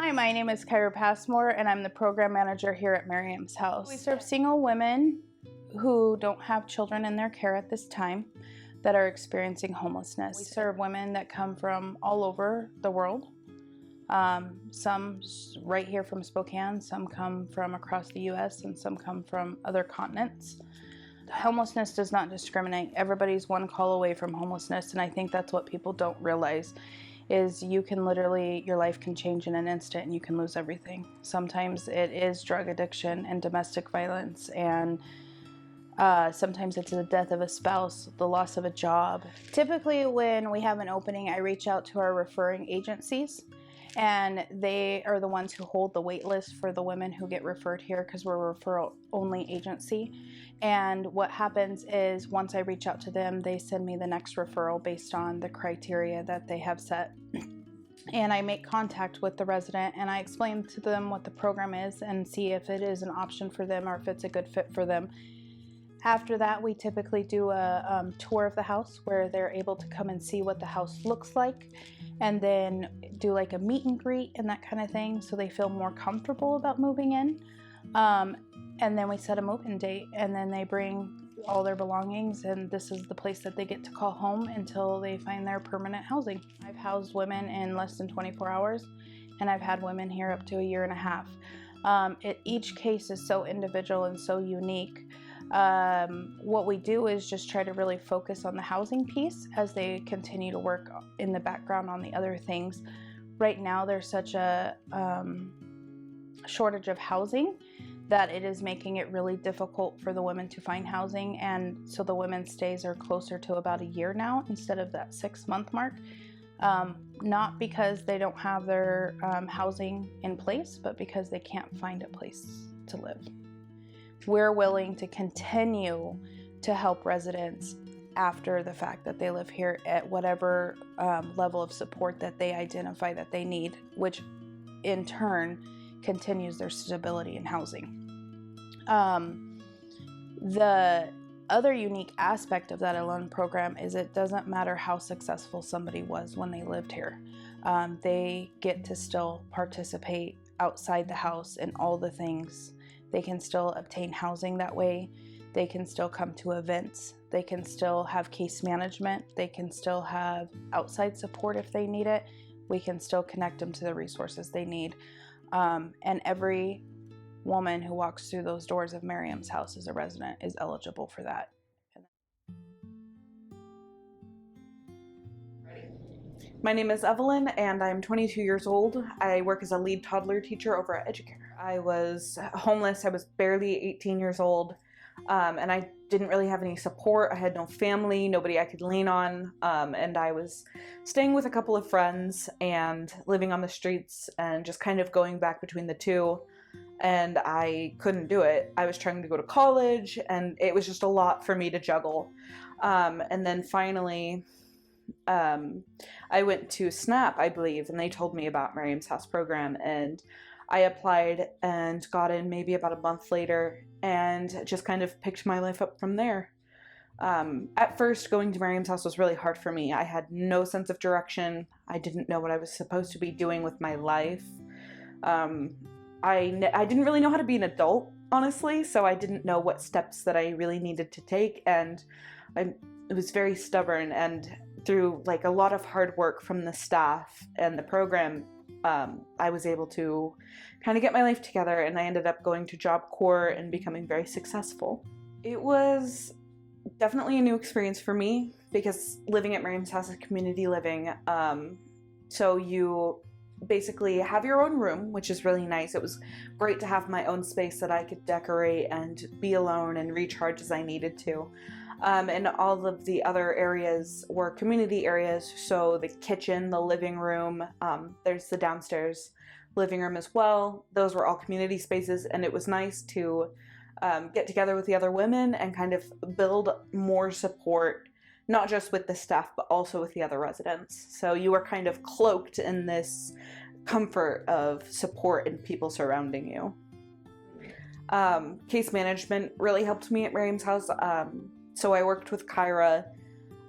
Hi, my name is Kyra Passmore, and I'm the program manager here at Miryam's house. We serve single women who don't have children in their care at this time that are experiencing homelessness. We serve women that come from all over the world. Some right here from Spokane, some come from across the U.S., and some come from other continents. Homelessness does not discriminate. Everybody's one call away from homelessness, and I think that's what people don't realize is you can literally, your life can change in an instant and you can lose everything. Sometimes it is drug addiction and domestic violence, and sometimes it's the death of a spouse, the loss of a job. Typically when we have an opening, I reach out to our referring agencies, and they are the ones who hold the wait list for the women who get referred here because we're a referral only agency. And what happens is once I reach out to them, they send me the next referral based on the criteria that they have set. And I make contact with the resident and I explain to them what the program is and see if it is an option for them or if it's a good fit for them. After that, we typically do a tour of the house where they're able to come and see what the house looks like, and then do like a meet and greet and that kind of thing so they feel more comfortable about moving in. And then we set a move-in date, and then they bring all their belongings, and this is the place that they get to call home until they find their permanent housing. I've housed women in less than 24 hours, and I've had women here up to 1.5 years. Each case is so individual and so unique. What we do is just try to really focus on the housing piece as they continue to work in the background on the other things. Right now, there's such a shortage of housing that it is making it really difficult for the women to find housing, and so the women's stays are closer to about 1 year now instead of that 6-month mark. Not because they don't have their housing in place, but because they can't find a place to live. We're willing to continue to help residents after the fact that they live here at whatever level of support that they identify that they need, which in turn continues their stability in housing. The other unique aspect of that alone program is it doesn't matter how successful somebody was when they lived here. They get to still participate outside the house in all the things. They can still obtain housing that way. They can still come to events. They can still have case management. They can still have outside support if they need it. We can still connect them to the resources they need. And every woman who walks through those doors of Miryam's house as a resident is eligible for that. My name is Evelyn and I'm 22 years old. I work as a lead toddler teacher over at Educare. I was homeless. I was barely 18 years old, and I didn't really have any support. I had no family, nobody I could lean on, and I was staying with a couple of friends and living on the streets and just kind of going back between the two, and I couldn't do it. I was trying to go to college and it was just a lot for me to juggle. And then finally, I went to SNAP, I believe, and they told me about Miryam's House program, and I applied and got in maybe about a month later and just kind of picked my life up from there. At first, going to Miryam's House was really hard for me. I had no sense of direction. I didn't know what I was supposed to be doing with my life. I didn't really know how to be an adult, honestly, so I didn't know what steps that I really needed to take, and I was very stubborn, and through like a lot of hard work from the staff and the program, I was able to kind of get my life together, and I ended up going to Job Corps and becoming very successful. It was definitely a new experience for me because living at Miryam's House is community living. So you basically have your own room, which is really nice. It was great to have my own space that I could decorate and be alone and recharge as I needed to. And all of the other areas were community areas, so the kitchen, the living room, there's the downstairs living room as well. Those were all community spaces, and it was nice to get together with the other women and kind of build more support, not just with the staff, but also with the other residents. So you were kind of cloaked in this comfort of support and people surrounding you. Case management really helped me at Miryam's House. So I worked with Kyra.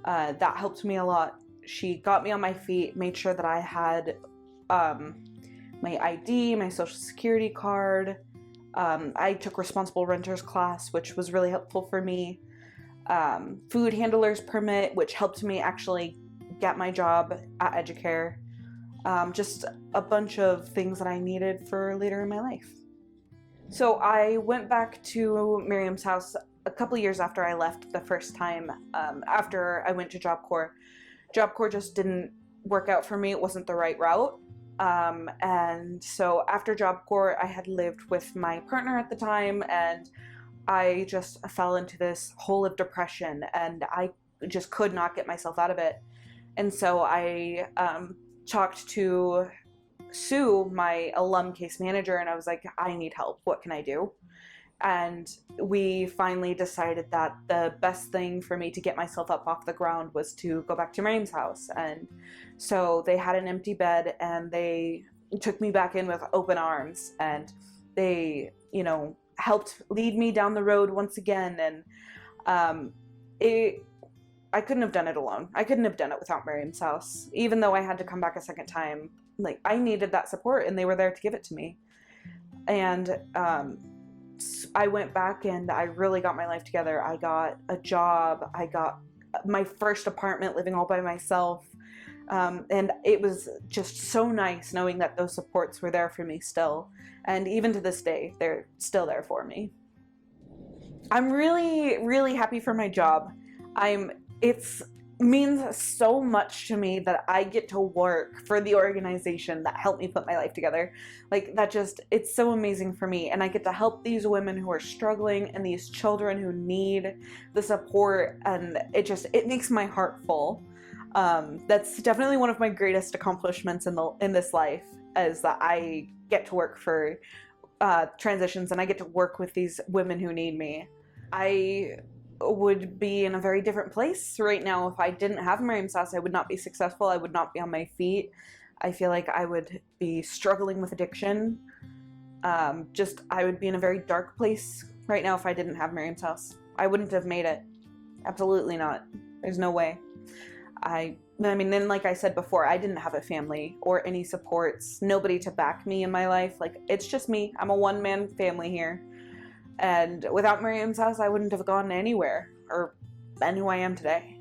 That helped me a lot. She got me on my feet, made sure that I had my ID, my social security card. I took responsible renters class, which was really helpful for me. Food handler's permit, which helped me actually get my job at Educare. Just a bunch of things that I needed for later in my life. So I went back to Miryam's house a couple years after I left the first time, after I went to Job Corps. Job Corps just didn't work out for me. It wasn't the right route. And so after Job Corps, I had lived with my partner at the time, and I just fell into this hole of depression, and I just could not get myself out of it. And so I talked to Sue, my alum case manager, and I was like, I need help. What can I do? And we finally decided that the best thing for me to get myself up off the ground was to go back to Miryam's house. And so they had an empty bed, and they took me back in with open arms, and they, helped lead me down the road once again. And I couldn't have done it alone. I couldn't have done it without Miryam's house. Even though I had to come back a second time, I needed that support, and they were there to give it to me. And I went back, and I really got my life together. I got a job. I got my first apartment, living all by myself. And it was just so nice knowing that those supports were there for me still. And even to this day, they're still there for me. I'm really, really happy for my job. It means so much to me that I get to work for the organization that helped me put my life together. It's so amazing for me. And I get to help these women who are struggling and these children who need the support. And it makes my heart full. That's definitely one of my greatest accomplishments in this life, is that I get to work for transitions, and I get to work with these women who need me. I would be in a very different place right now if I didn't have Miryam's house. I would not be successful. I would not be on my feet. I feel like I would be struggling with addiction. I would be in a very dark place right now if I didn't have Miryam's house. I wouldn't have made it. Absolutely not. There's no way. Then like I said before, I didn't have a family or any supports, nobody to back me in my life. It's just me. I'm a one-man family here. And without Miryam's house, I wouldn't have gone anywhere or been who I am today.